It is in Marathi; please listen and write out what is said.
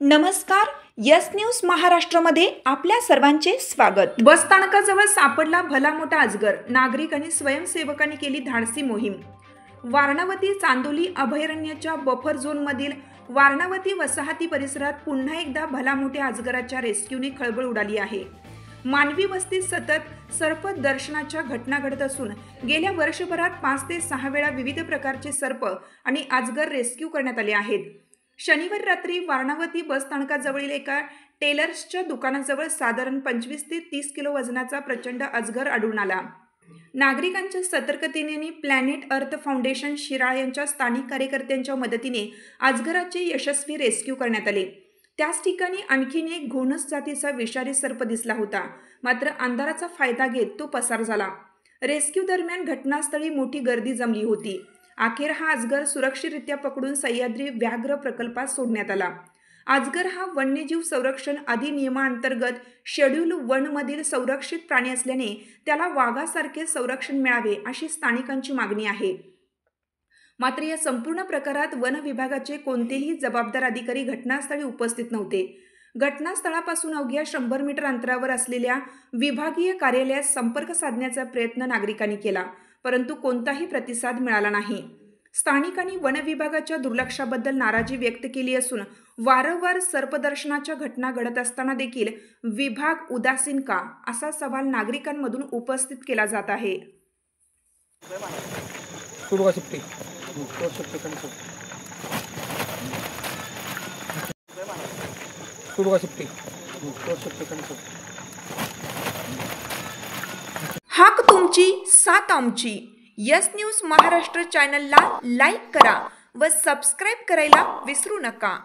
नमस्कार, यस न्यूज महाराष्ट्रामध्ये आपल्या सर्वांचे स्वागत। बस स्थानकाजवळ सापडला भला मोठा अजगर, नागरिक आणि स्वयंसेवकांनी केली धाडसी मोहीम। वारणावती चांदोली अभयारण्याच्या बफर झोन मधील वारणावती वसाहती परिसरात पुन्हा एकदा भला मोठ्या अजगराच्या रेस्क्यूने खळबळ उडाली आहे। मानवी वस्तीत सतत सर्प दर्शनाच्या घटना घडत असून गेल्या वर्षभरात 5 ते 6 वेळा विविध प्रकारचे सर्प आणि अजगर रेस्क्यू करण्यात आले आहेत। शनिवारी रात्री वारणावती बस स्थानकाजवळील एका टेलर्सच्या दुकानाजवळ साधारण 25 ते 30 किलो वजनाचा प्रचंड अजगर आढळून आला। नागरिकांच्या सतर्कतेने प्लॅनेट अर्थ फाउंडेशन शिराळ यांच्या स्थानिक कार्यकर्त्यांच्या मदतीने अजगराचे यशस्वी रेस्क्यू करण्यात आले। त्याच ठिकाणी आणखीन एक घोणस जातीचा विषारी सर्प दिसला होता, मात्र अंधाराचा फायदा घेत तो पसार झाला। रेस्क्यू दरम्यान घटनास्थळी मोठी गर्दी जमली होती। अखेर हा अजगर सुरक्षितरित्या पकडून सह्याद्री व्याघ्र प्रकल्पात सोडण्यात आला। अजगर हा वन्यजीव संरक्षण अधिनियमांतर्गत शेड्यूल 1 मधील संरक्षित प्राणी असल्याने त्याला वाघासारखे संरक्षण मिळावे अशी स्थानिकांची मागणी आहे। मात्र या संपूर्ण प्रकारात वन विभागाचे कोणतेही जबाबदार अधिकारी घटनास्थळी उपस्थित नव्हते। घटनास्थळापासून अवघ्या 100 मीटर अंतरावर असलेल्या विभागीय कार्यालयात संपर्क साधण्याचा प्रयत्न नागरिकांनी केला, परंतु कोणताही प्रतिसाद मिळाला नाही। स्थानिकांनी वन विभागाच्या दुर्लक्षाबद्दल नाराजी व्यक्त केली असून वारंवार सर्पदर्शनाच्या घटना घडत असताना देखील विभाग उदासीन का, असा सवाल नागरिकांमधून उपस्थित केला जात आहे। हाक तुमची, साथ आमची। यस न्यूज महाराष्ट्र चॅनलला लाईक करा व सबस्क्राईब करायला विसरू नका।